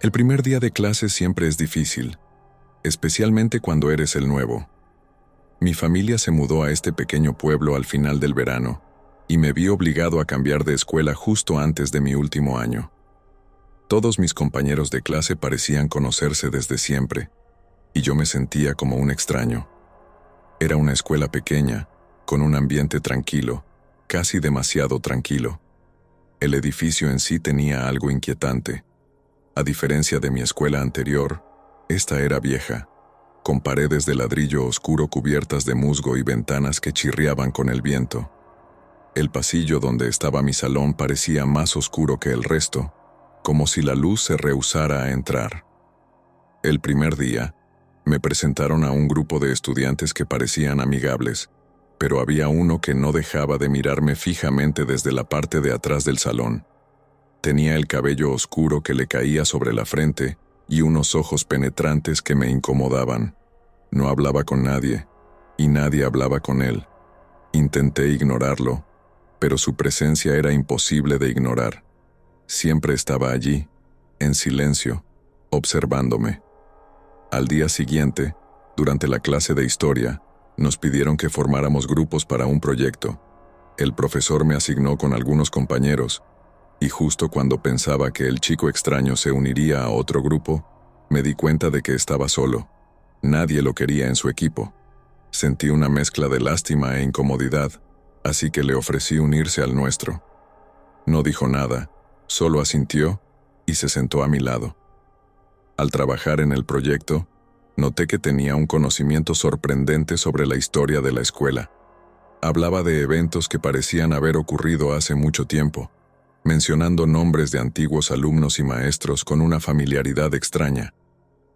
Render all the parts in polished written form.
El primer día de clase siempre es difícil, especialmente cuando eres el nuevo. Mi familia se mudó a este pequeño pueblo al final del verano, y me vi obligado a cambiar de escuela justo antes de mi último año. Todos mis compañeros de clase parecían conocerse desde siempre, y yo me sentía como un extraño. Era una escuela pequeña, con un ambiente tranquilo, casi demasiado tranquilo. El edificio en sí tenía algo inquietante. A diferencia de mi escuela anterior, esta era vieja, con paredes de ladrillo oscuro cubiertas de musgo y ventanas que chirriaban con el viento. El pasillo donde estaba mi salón parecía más oscuro que el resto, como si la luz se rehusara a entrar. El primer día, me presentaron a un grupo de estudiantes que parecían amigables, pero había uno que no dejaba de mirarme fijamente desde la parte de atrás del salón. Tenía el cabello oscuro que le caía sobre la frente y unos ojos penetrantes que me incomodaban. No hablaba con nadie, y nadie hablaba con él. Intenté ignorarlo, pero su presencia era imposible de ignorar. Siempre estaba allí, en silencio, observándome. Al día siguiente, durante la clase de historia, nos pidieron que formáramos grupos para un proyecto. El profesor me asignó con algunos compañeros, y justo cuando pensaba que el chico extraño se uniría a otro grupo, me di cuenta de que estaba solo. Nadie lo quería en su equipo. Sentí una mezcla de lástima e incomodidad, así que le ofrecí unirse al nuestro. No dijo nada, solo asintió y se sentó a mi lado. Al trabajar en el proyecto, noté que tenía un conocimiento sorprendente sobre la historia de la escuela. Hablaba de eventos que parecían haber ocurrido hace mucho tiempo, mencionando nombres de antiguos alumnos y maestros con una familiaridad extraña.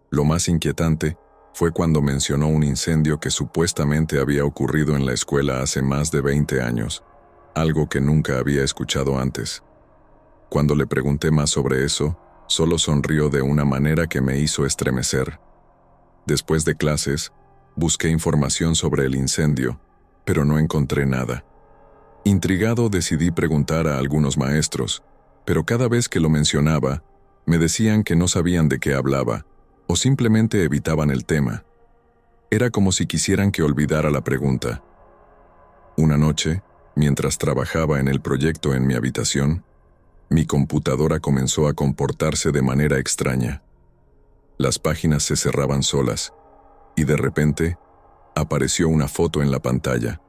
Lo más inquietante fue cuando mencionó un incendio que supuestamente había ocurrido en la escuela hace más de 20 años, algo que nunca había escuchado antes. Cuando le pregunté más sobre eso, solo sonrió de una manera que me hizo estremecer. Después de clases, busqué información sobre el incendio, pero no encontré nada. Intrigado, decidí preguntar a algunos maestros, pero cada vez que lo mencionaba, me decían que no sabían de qué hablaba, o simplemente evitaban el tema. Era como si quisieran que olvidara la pregunta. Una noche, mientras trabajaba en el proyecto en mi habitación, mi computadora comenzó a comportarse de manera extraña. Las páginas se cerraban solas, y de repente, apareció una foto en la pantalla.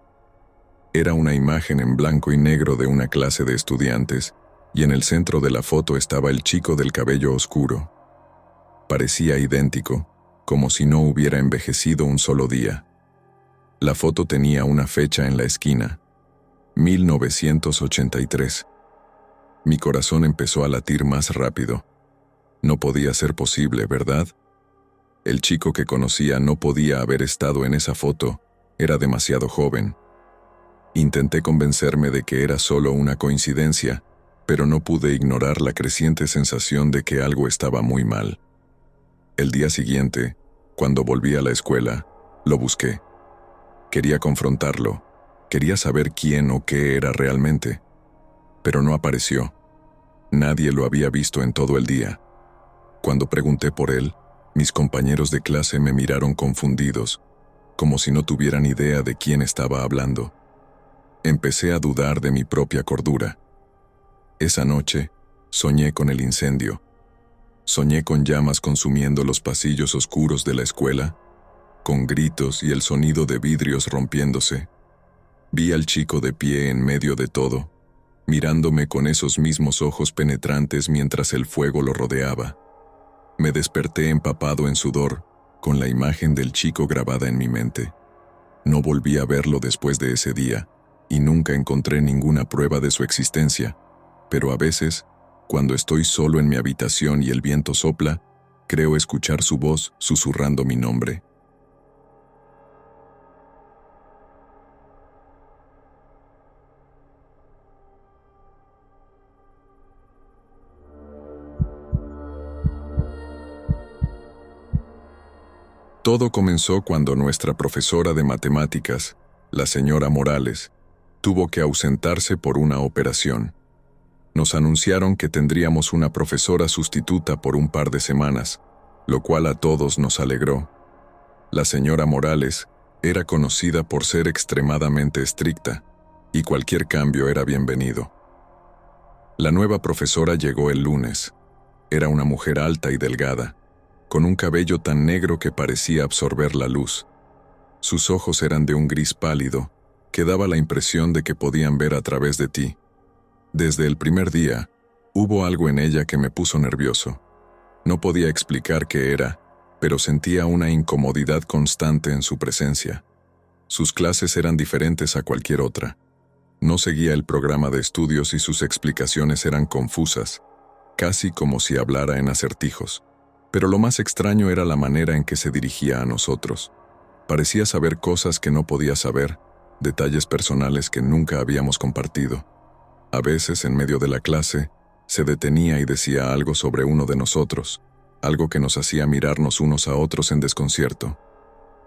Era una imagen en blanco y negro de una clase de estudiantes, y en el centro de la foto estaba el chico del cabello oscuro. Parecía idéntico, como si no hubiera envejecido un solo día. La foto tenía una fecha en la esquina, 1983. Mi corazón empezó a latir más rápido. No podía ser posible, ¿verdad? El chico que conocía no podía haber estado en esa foto, era demasiado joven. Intenté convencerme de que era solo una coincidencia, pero no pude ignorar la creciente sensación de que algo estaba muy mal. El día siguiente, cuando volví a la escuela, lo busqué. Quería confrontarlo, quería saber quién o qué era realmente, pero no apareció. Nadie lo había visto en todo el día. Cuando pregunté por él, mis compañeros de clase me miraron confundidos, como si no tuvieran idea de quién estaba hablando. Empecé a dudar de mi propia cordura. Esa noche, soñé con el incendio. Soñé con llamas consumiendo los pasillos oscuros de la escuela, con gritos y el sonido de vidrios rompiéndose. Vi al chico de pie en medio de todo, mirándome con esos mismos ojos penetrantes mientras el fuego lo rodeaba. Me desperté empapado en sudor, con la imagen del chico grabada en mi mente. No volví a verlo después de ese día, y nunca encontré ninguna prueba de su existencia, pero a veces, cuando estoy solo en mi habitación y el viento sopla, creo escuchar su voz susurrando mi nombre. Todo comenzó cuando nuestra profesora de matemáticas, la señora Morales, tuvo que ausentarse por una operación. Nos anunciaron que tendríamos una profesora sustituta por un par de semanas, lo cual a todos nos alegró. La señora Morales era conocida por ser extremadamente estricta, y cualquier cambio era bienvenido. La nueva profesora llegó el lunes. Era una mujer alta y delgada, con un cabello tan negro que parecía absorber la luz. Sus ojos eran de un gris pálido, que daba la impresión de que podían ver a través de ti. Desde el primer día, hubo algo en ella que me puso nervioso. No podía explicar qué era, pero sentía una incomodidad constante en su presencia. Sus clases eran diferentes a cualquier otra. No seguía el programa de estudios y sus explicaciones eran confusas, casi como si hablara en acertijos. Pero lo más extraño era la manera en que se dirigía a nosotros. Parecía saber cosas que no podía saber, detalles personales que nunca habíamos compartido. A veces, en medio de la clase, se detenía y decía algo sobre uno de nosotros, algo que nos hacía mirarnos unos a otros en desconcierto.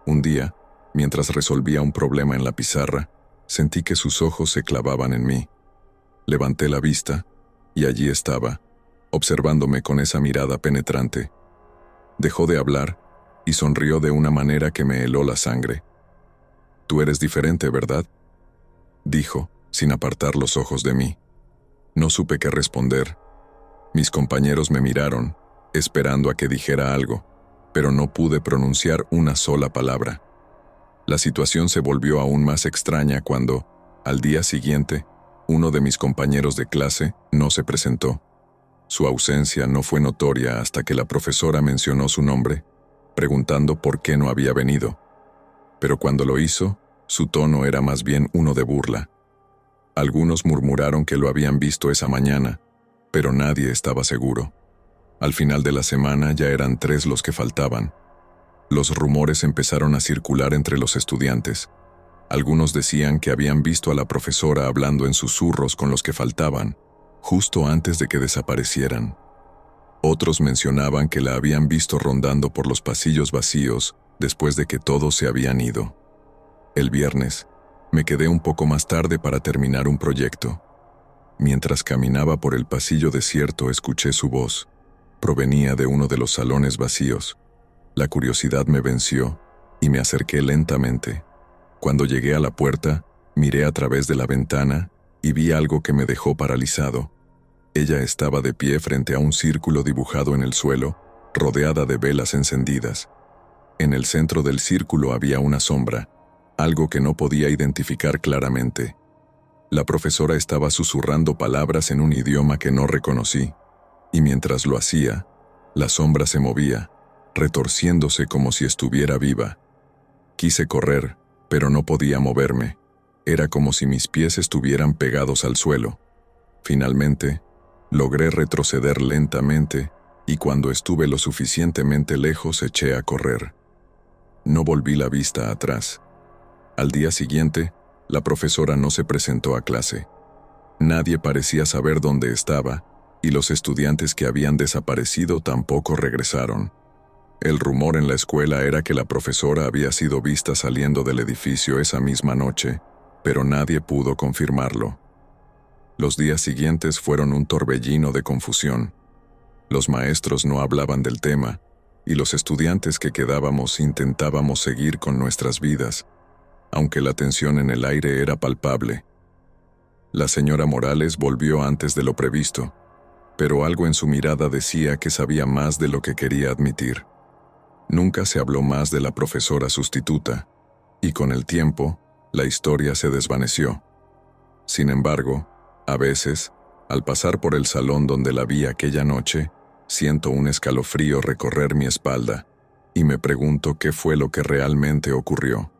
Un día, mientras resolvía un problema en la pizarra, sentí que sus ojos se clavaban en mí. Levanté la vista, y allí estaba, observándome con esa mirada penetrante. Dejó de hablar, y sonrió de una manera que me heló la sangre. «Tú eres diferente, ¿verdad?», dijo, sin apartar los ojos de mí. No supe qué responder. Mis compañeros me miraron, esperando a que dijera algo, pero no pude pronunciar una sola palabra. La situación se volvió aún más extraña cuando, al día siguiente, uno de mis compañeros de clase no se presentó. Su ausencia no fue notoria hasta que la profesora mencionó su nombre, preguntando por qué no había venido. Pero cuando lo hizo, su tono era más bien uno de burla. Algunos murmuraron que lo habían visto esa mañana, pero nadie estaba seguro. Al final de la semana ya eran 3 los que faltaban. Los rumores empezaron a circular entre los estudiantes. Algunos decían que habían visto a la profesora hablando en susurros con los que faltaban, justo antes de que desaparecieran. Otros mencionaban que la habían visto rondando por los pasillos vacíos después de que todos se habían ido. El viernes, me quedé un poco más tarde para terminar un proyecto. Mientras caminaba por el pasillo desierto, escuché su voz. Provenía de uno de los salones vacíos. La curiosidad me venció y me acerqué lentamente. Cuando llegué a la puerta, miré a través de la ventana y vi algo que me dejó paralizado. Ella estaba de pie frente a un círculo dibujado en el suelo, rodeada de velas encendidas. En el centro del círculo había una sombra, algo que no podía identificar claramente. La profesora estaba susurrando palabras en un idioma que no reconocí, y mientras lo hacía, la sombra se movía, retorciéndose como si estuviera viva. Quise correr, pero no podía moverme. Era como si mis pies estuvieran pegados al suelo. Finalmente, logré retroceder lentamente, y cuando estuve lo suficientemente lejos eché a correr. No volví la vista atrás. Al día siguiente, la profesora no se presentó a clase. Nadie parecía saber dónde estaba, y los estudiantes que habían desaparecido tampoco regresaron. El rumor en la escuela era que la profesora había sido vista saliendo del edificio esa misma noche, pero nadie pudo confirmarlo. Los días siguientes fueron un torbellino de confusión. Los maestros no hablaban del tema, y los estudiantes que quedábamos intentábamos seguir con nuestras vidas, aunque la tensión en el aire era palpable. La señora Morales volvió antes de lo previsto, pero algo en su mirada decía que sabía más de lo que quería admitir. Nunca se habló más de la profesora sustituta, y con el tiempo, la historia se desvaneció. Sin embargo, a veces, al pasar por el salón donde la vi aquella noche, siento un escalofrío recorrer mi espalda, y me pregunto qué fue lo que realmente ocurrió.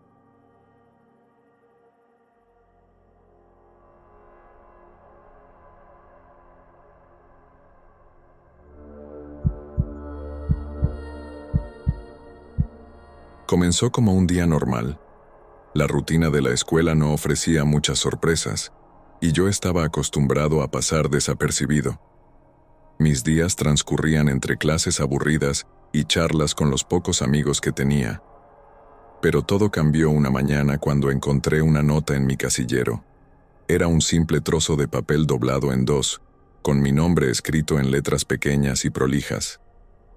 Comenzó como un día normal. La rutina de la escuela no ofrecía muchas sorpresas, y yo estaba acostumbrado a pasar desapercibido. Mis días transcurrían entre clases aburridas y charlas con los pocos amigos que tenía. Pero todo cambió una mañana cuando encontré una nota en mi casillero. Era un simple trozo de papel doblado en 2, con mi nombre escrito en letras pequeñas y prolijas.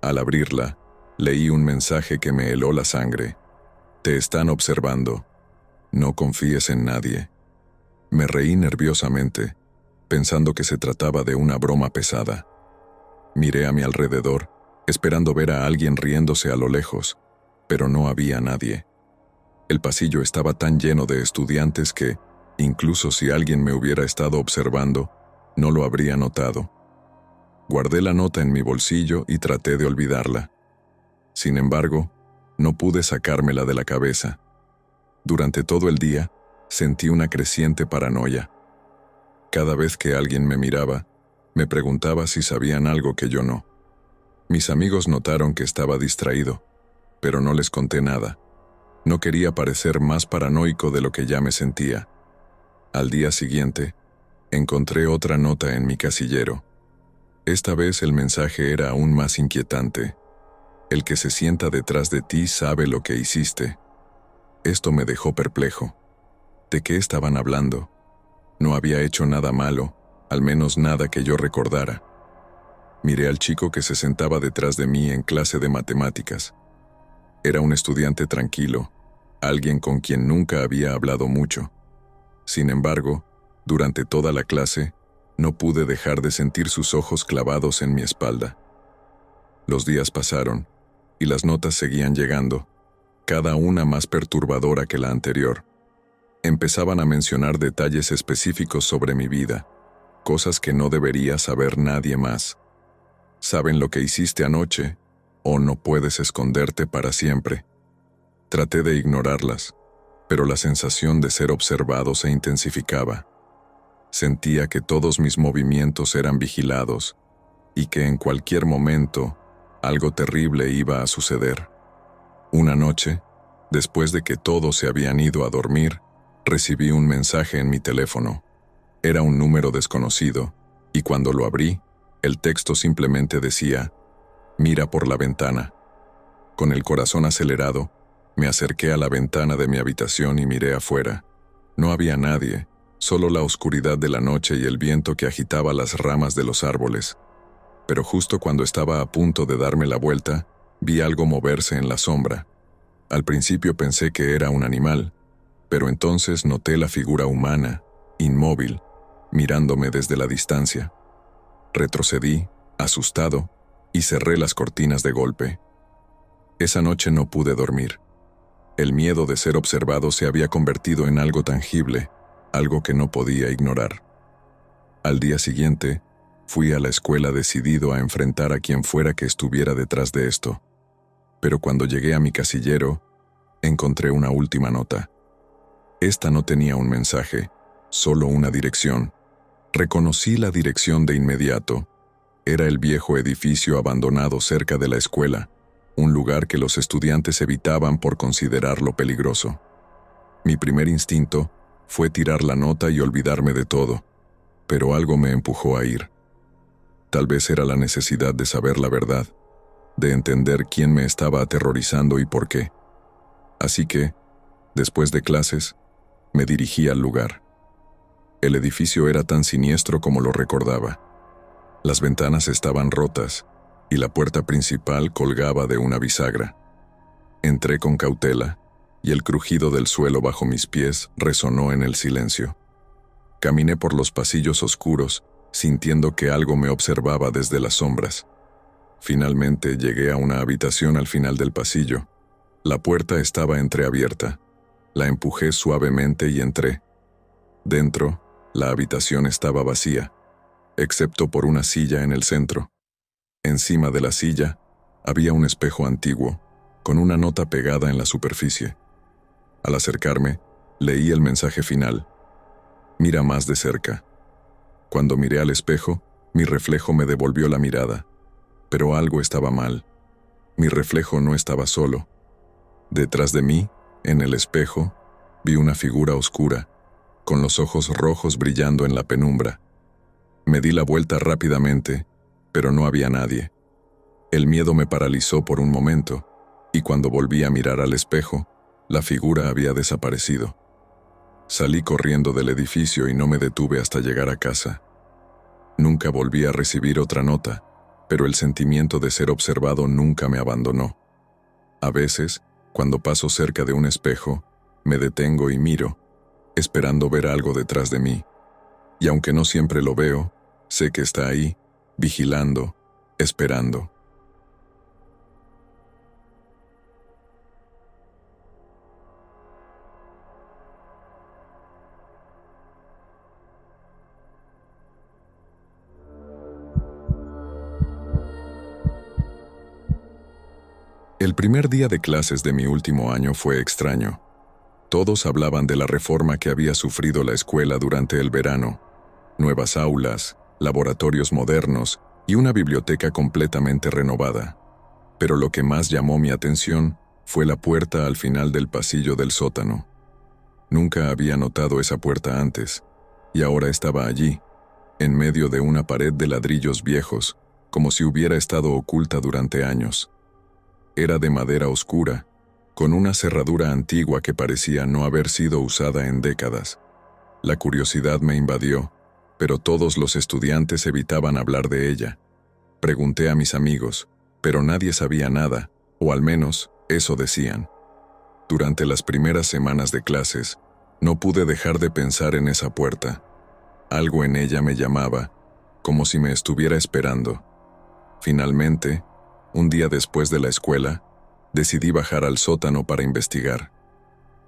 Al abrirla, leí un mensaje que me heló la sangre. Te están observando. No confíes en nadie. Me reí nerviosamente, pensando que se trataba de una broma pesada. Miré a mi alrededor, esperando ver a alguien riéndose a lo lejos, pero no había nadie. El pasillo estaba tan lleno de estudiantes que, incluso si alguien me hubiera estado observando, no lo habría notado. Guardé la nota en mi bolsillo y traté de olvidarla. Sin embargo, no pude sacármela de la cabeza. Durante todo el día, sentí una creciente paranoia. Cada vez que alguien me miraba, me preguntaba si sabían algo que yo no. Mis amigos notaron que estaba distraído, pero no les conté nada. No quería parecer más paranoico de lo que ya me sentía. Al día siguiente, encontré otra nota en mi casillero. Esta vez el mensaje era aún más inquietante. El que se sienta detrás de ti sabe lo que hiciste. Esto me dejó perplejo. ¿De qué estaban hablando? No había hecho nada malo, al menos nada que yo recordara. Miré al chico que se sentaba detrás de mí en clase de matemáticas. Era un estudiante tranquilo, alguien con quien nunca había hablado mucho. Sin embargo, durante toda la clase, no pude dejar de sentir sus ojos clavados en mi espalda. Los días pasaron, y las notas seguían llegando, cada una más perturbadora que la anterior. Empezaban a mencionar detalles específicos sobre mi vida, cosas que no debería saber nadie más. Saben lo que hiciste anoche, o no puedes esconderte para siempre. Traté de ignorarlas, pero la sensación de ser observado se intensificaba. Sentía que todos mis movimientos eran vigilados y que en cualquier momento algo terrible iba a suceder. Una noche, después de que todos se habían ido a dormir, recibí un mensaje en mi teléfono. Era un número desconocido, y cuando lo abrí, el texto simplemente decía: «Mira por la ventana». Con el corazón acelerado, me acerqué a la ventana de mi habitación y miré afuera. No había nadie, solo la oscuridad de la noche y el viento que agitaba las ramas de los árboles. Pero justo cuando estaba a punto de darme la vuelta, vi algo moverse en la sombra. Al principio pensé que era un animal, pero entonces noté la figura humana, inmóvil, mirándome desde la distancia. Retrocedí, asustado, y cerré las cortinas de golpe. Esa noche no pude dormir. El miedo de ser observado se había convertido en algo tangible, algo que no podía ignorar. Al día siguiente, fui a la escuela decidido a enfrentar a quien fuera que estuviera detrás de esto. Pero cuando llegué a mi casillero, encontré una última nota. Esta no tenía un mensaje, solo una dirección. Reconocí la dirección de inmediato. Era el viejo edificio abandonado cerca de la escuela, un lugar que los estudiantes evitaban por considerarlo peligroso. Mi primer instinto fue tirar la nota y olvidarme de todo, pero algo me empujó a ir. Tal vez era la necesidad de saber la verdad, de entender quién me estaba aterrorizando y por qué. Así que, después de clases, me dirigí al lugar. El edificio era tan siniestro como lo recordaba. Las ventanas estaban rotas y la puerta principal colgaba de una bisagra. Entré con cautela y el crujido del suelo bajo mis pies resonó en el silencio. Caminé por los pasillos oscuros, sintiendo que algo me observaba desde las sombras. Finalmente llegué a una habitación al final del pasillo. La puerta estaba entreabierta. La empujé suavemente y entré. Dentro, la habitación estaba vacía, excepto por una silla en el centro. Encima de la silla, había un espejo antiguo, con una nota pegada en la superficie. Al acercarme, leí el mensaje final: «Mira más de cerca». Cuando miré al espejo, mi reflejo me devolvió la mirada. Pero algo estaba mal. Mi reflejo no estaba solo. Detrás de mí, en el espejo, vi una figura oscura, con los ojos rojos brillando en la penumbra. Me di la vuelta rápidamente, pero no había nadie. El miedo me paralizó por un momento, y cuando volví a mirar al espejo, la figura había desaparecido. Salí corriendo del edificio y no me detuve hasta llegar a casa. Nunca volví a recibir otra nota, pero el sentimiento de ser observado nunca me abandonó. A veces, cuando paso cerca de un espejo, me detengo y miro, esperando ver algo detrás de mí. Y aunque no siempre lo veo, sé que está ahí, vigilando, esperando. El primer día de clases de mi último año fue extraño. Todos hablaban de la reforma que había sufrido la escuela durante el verano. Nuevas aulas, laboratorios modernos y una biblioteca completamente renovada. Pero lo que más llamó mi atención fue la puerta al final del pasillo del sótano. Nunca había notado esa puerta antes, y ahora estaba allí, en medio de una pared de ladrillos viejos, como si hubiera estado oculta durante años. Era de madera oscura, con una cerradura antigua que parecía no haber sido usada en décadas. La curiosidad me invadió, pero todos los estudiantes evitaban hablar de ella. Pregunté a mis amigos, pero nadie sabía nada, o al menos eso decían. Durante las primeras semanas de clases, no pude dejar de pensar en esa puerta. Algo en ella me llamaba, como si me estuviera esperando. Finalmente, un día después de la escuela, decidí bajar al sótano para investigar.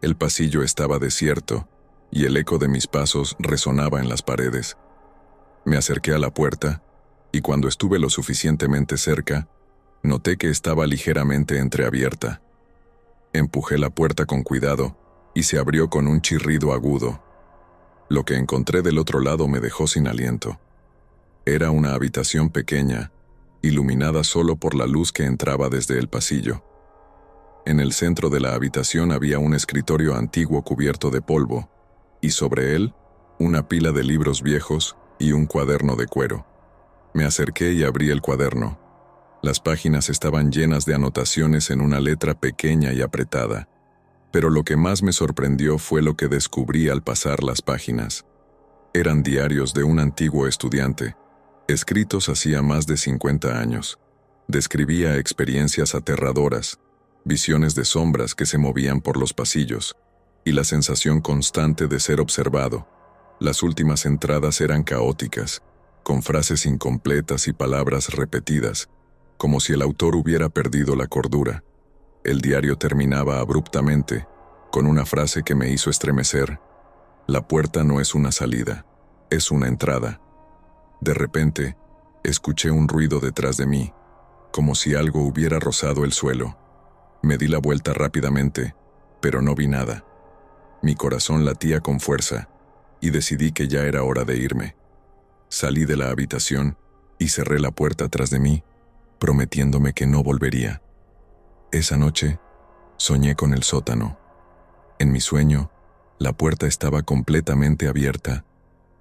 El pasillo estaba desierto, y el eco de mis pasos resonaba en las paredes. Me acerqué a la puerta, y cuando estuve lo suficientemente cerca, noté que estaba ligeramente entreabierta. Empujé la puerta con cuidado, y se abrió con un chirrido agudo. Lo que encontré del otro lado me dejó sin aliento. Era una habitación pequeña, iluminada solo por la luz que entraba desde el pasillo. En el centro de la habitación había un escritorio antiguo cubierto de polvo, y sobre él, una pila de libros viejos y un cuaderno de cuero. Me acerqué y abrí el cuaderno. Las páginas estaban llenas de anotaciones en una letra pequeña y apretada, pero lo que más me sorprendió fue lo que descubrí al pasar las páginas. Eran diarios de un antiguo estudiante, escritos hacía más de 50 años. Describía experiencias aterradoras, visiones de sombras que se movían por los pasillos, y la sensación constante de ser observado. Las últimas entradas eran caóticas, con frases incompletas y palabras repetidas, como si el autor hubiera perdido la cordura. El diario terminaba abruptamente, con una frase que me hizo estremecer: «La puerta no es una salida, es una entrada». De repente, escuché un ruido detrás de mí, como si algo hubiera rozado el suelo. Me di la vuelta rápidamente, pero no vi nada. Mi corazón latía con fuerza, y decidí que ya era hora de irme. Salí de la habitación y cerré la puerta tras de mí, prometiéndome que no volvería. Esa noche, soñé con el sótano. En mi sueño, la puerta estaba completamente abierta,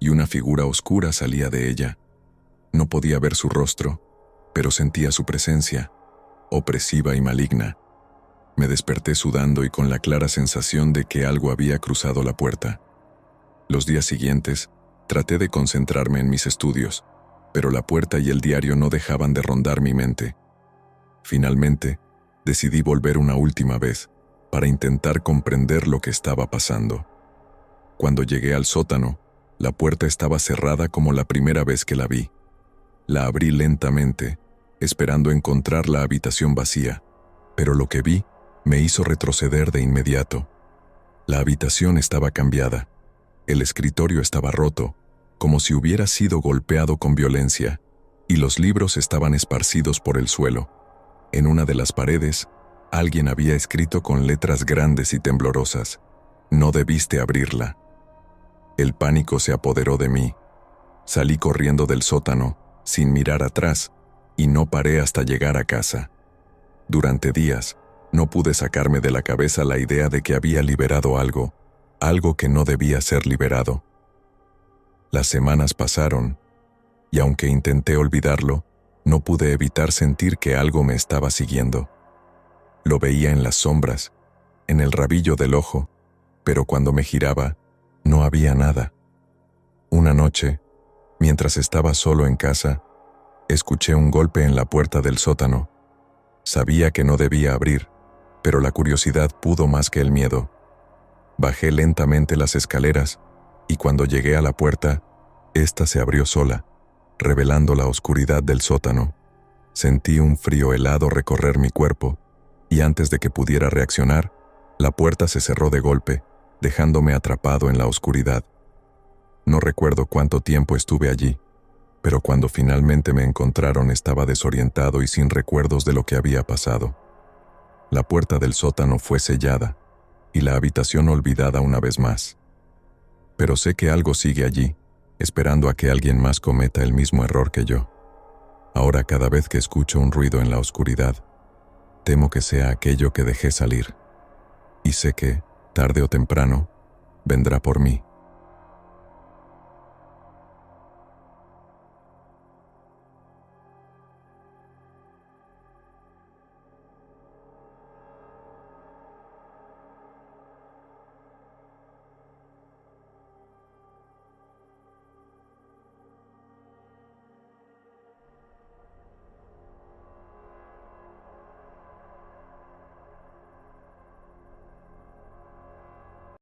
y una figura oscura salía de ella. No podía ver su rostro, pero sentía su presencia, opresiva y maligna. Me desperté sudando y con la clara sensación de que algo había cruzado la puerta. Los días siguientes, traté de concentrarme en mis estudios, pero la puerta y el diario no dejaban de rondar mi mente. Finalmente, decidí volver una última vez, para intentar comprender lo que estaba pasando. Cuando llegué al sótano, la puerta estaba cerrada como la primera vez que la vi. La abrí lentamente, esperando encontrar la habitación vacía, pero lo que vi me hizo retroceder de inmediato. La habitación estaba cambiada. El escritorio estaba roto, como si hubiera sido golpeado con violencia, y los libros estaban esparcidos por el suelo. En una de las paredes, alguien había escrito con letras grandes y temblorosas: «No debiste abrirla». El pánico se apoderó de mí. Salí corriendo del sótano, sin mirar atrás, y no paré hasta llegar a casa. Durante días, no pude sacarme de la cabeza la idea de que había liberado algo que no debía ser liberado. Las semanas pasaron, y aunque intenté olvidarlo, no pude evitar sentir que algo me estaba siguiendo. Lo veía en las sombras, en el rabillo del ojo, pero cuando me giraba, no había nada. Una noche, Mientras estaba solo en casa, escuché un golpe en la puerta del sótano. Sabía que no debía abrir, pero la curiosidad pudo más que el miedo. Bajé lentamente las escaleras y cuando llegué a la puerta, ésta se abrió sola, revelando la oscuridad del sótano. Sentí un frío helado recorrer mi cuerpo y antes de que pudiera reaccionar, la puerta se cerró de golpe, dejándome atrapado en la oscuridad. No recuerdo cuánto tiempo estuve allí, pero cuando finalmente me encontraron estaba desorientado y sin recuerdos de lo que había pasado. La puerta del sótano fue sellada y la habitación olvidada una vez más. Pero sé que algo sigue allí, esperando a que alguien más cometa el mismo error que yo. Ahora cada vez que escucho un ruido en la oscuridad, temo que sea aquello que dejé salir. Y sé que, tarde o temprano, vendrá por mí.